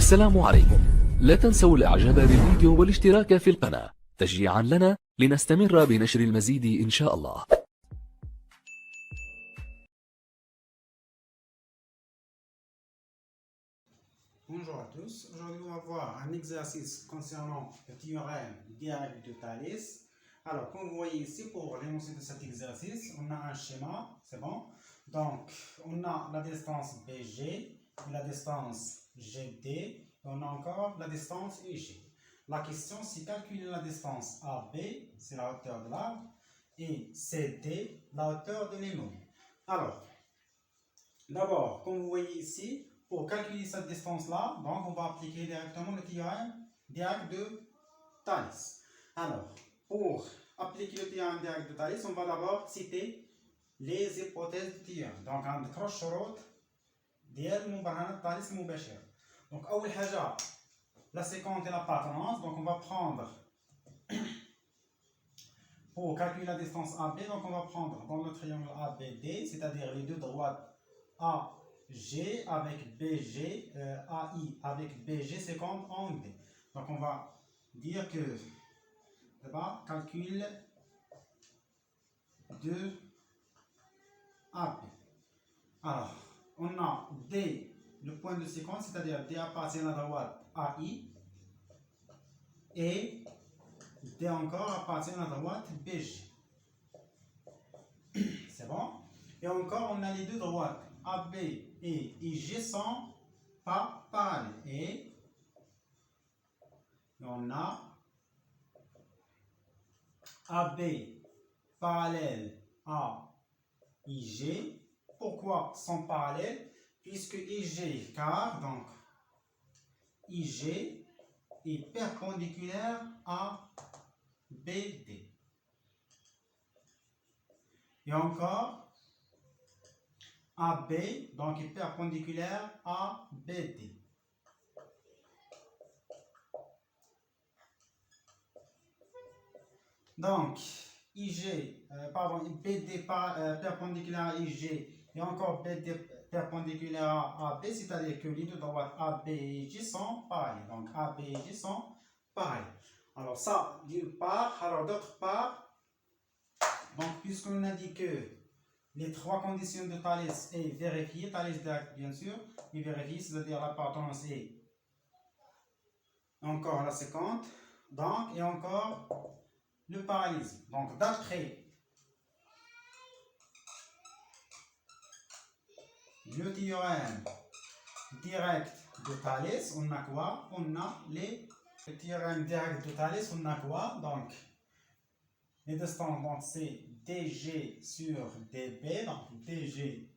السلام عليكم. لا تنسوا الاعجاب بالفيديو والاشتراك في القناة تشجيعا لنا لنستمر بنشر المزيد إن شاء الله. Bonjour à tous, aujourd'hui on va voir un exercice concernant le théorème direct de Thalès. Alors comme vous voyez ici, pour l'énoncé de cet exercice, on a un schéma, c'est bon. Donc on a la distance BG, et la distance GD, et on a encore la distance IG. La question c'est calculer la distance AB, c'est la hauteur de l'arbre, et CD, la hauteur de l'immeuble. Alors, d'abord, comme vous voyez ici, pour calculer cette distance-là, donc on va appliquer directement le théorème direct de Thalès. Alors, pour appliquer le théorème direct de Thalès, on va d'abord citer les hypothèses du théorème. Donc, عندك الشروط ديال مبرهنات Thalès المباشرة. Donc, أول حاجة la séquence et l'appartenance. Donc, on va prendre pour calculer la distance AB, donc on va prendre dans le triangle ABD, c'est-à-dire les deux droites AG avec BG, AI avec BG, c'est comme angle D. Donc on va dire que d'abord calcul de AB. Alors on a D, le point de séquence, c'est-à-dire D appartient à la droite AI, et D encore appartient à la droite BG. C'est bon? Et encore on a les deux droites AB et IG sont pas parallèles. Et on a AB parallèle à IG. Pourquoi sont parallèles? Puisque IG, car donc IG est perpendiculaire à BD. Et encore AB donc est perpendiculaire à BD. Donc IG, BD perpendiculaire à IG et encore BD perpendiculaire à AB, c'est-à-dire que les deux droites AB et IG sont pareilles. Donc AB et IG sont pareilles. Alors ça d'une part. Alors d'autre part, donc puisqu'on a dit que les trois conditions de Thalès est vérifiée, Thalès direct bien sûr, est vérifiée, c'est-à-dire l'appartenance et encore la séquente, donc et encore le parallélisme. Donc d'après le théorème direct de Thalès, on a quoi? On a le théorème direct de Thalès, on a quoi? Donc les distances, donc c'est DG sur DB, donc DG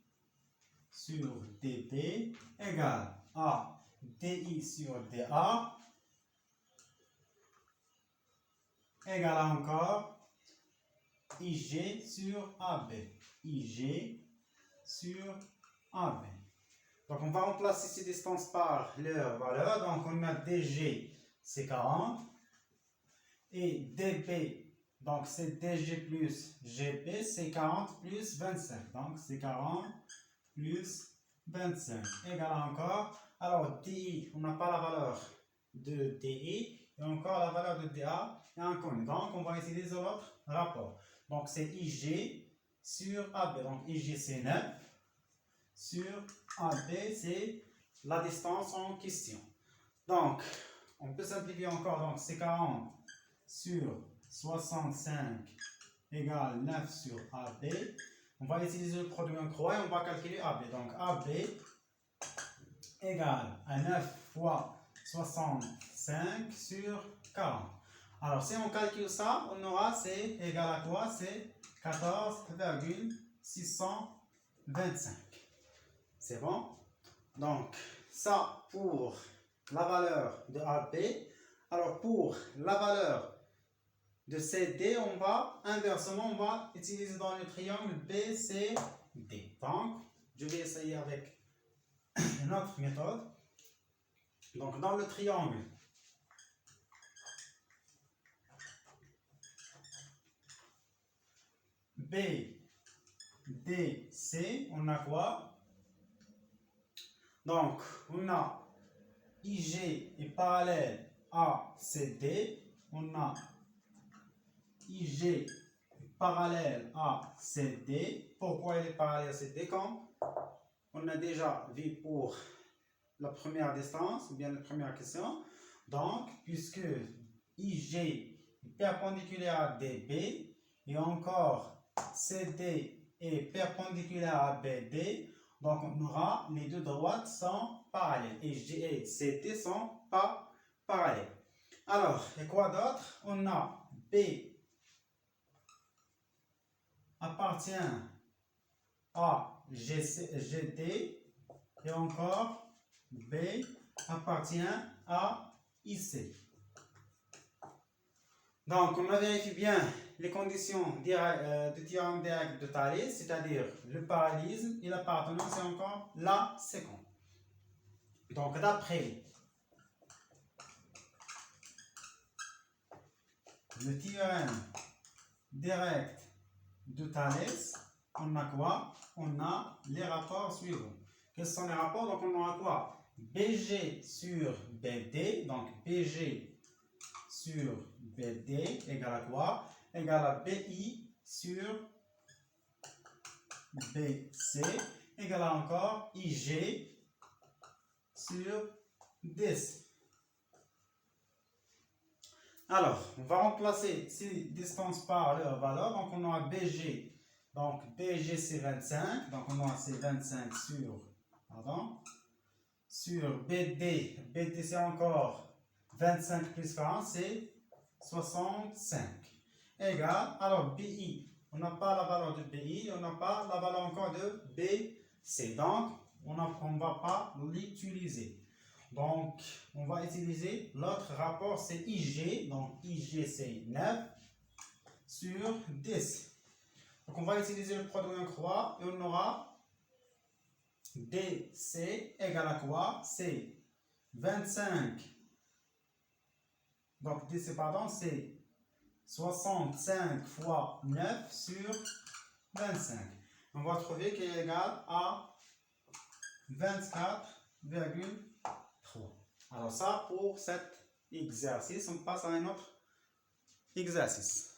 sur DB égale à DI sur DA égale à encore IG sur AB. IG sur AB. Donc on va remplacer ces distances par leur valeur. Donc on a DG c'est 40 et DB donc c'est DG plus GB, c'est 40 plus 25. Donc c'est 40 plus 25 égale encore. Alors DI, on n'a pas la valeur de DI et encore la valeur de DA est inconnue. Donc on va utiliser l'autre rapport. Donc c'est IG sur AB. Donc IG c'est 9 sur AB c'est la distance en question. Donc on peut simplifier encore. Donc c'est 40 sur 65 égale 9 sur AB. On va utiliser le produit en croix et on va calculer AB. Donc AB égale à 9 fois 65 sur 40. Alors si on calcule ça, on aura c'est égal à quoi? C'est 14,625. C'est bon? Donc ça pour la valeur de AB. Alors pour la valeur de CD, on va inversement, on va utiliser dans le triangle BCD. Donc, je vais essayer avec une autre méthode. Donc, dans le triangle BDC, on a quoi? Donc, on a IG est parallèle à CD, on a IG est parallèle à CD. Pourquoi il est parallèle à CD? Quand on a déjà vu pour la première distance, ou bien la première question. Donc, puisque IG est perpendiculaire à DB, et encore CD est perpendiculaire à BD, donc on aura les deux droites sont parallèles. IG et CD sont pas parallèles. Alors, et quoi d'autre? On a B appartient à GD et encore B appartient à IC. Donc, on vérifie bien les conditions du théorème direct de Thalès, c'est-à-dire le parallélisme et l'appartenance et encore la séquence. Donc, d'après le théorème direct de Thalès, on a quoi? On a les rapports suivants. Quels sont les rapports? Donc, on aura quoi? BG sur BD, donc BG sur BD égale à quoi? Égale à BI sur BC égale à encore IG sur DC. Alors, on va remplacer ces distances par leur valeur. Donc, on aura BG. Donc, BG c'est 25. Donc, on aura c'est 25 sur BD. BD c'est encore 25 plus 40, c'est 65. Égal. Alors, BI. On n'a pas la valeur de BI. On n'a pas la valeur encore de BC. Donc, on ne va pas l'utiliser. Donc, on va utiliser l'autre rapport, c'est IG. Donc, IG, c'est 9 sur 10. Donc, on va utiliser le produit en croix et on aura DC égale à quoi? C'est 25. Donc, DC, pardon, c'est 65 fois 9 sur 25. On va trouver qu'il est égal à 24,3. Alors ça, pour cet exercice, on passe à un autre exercice.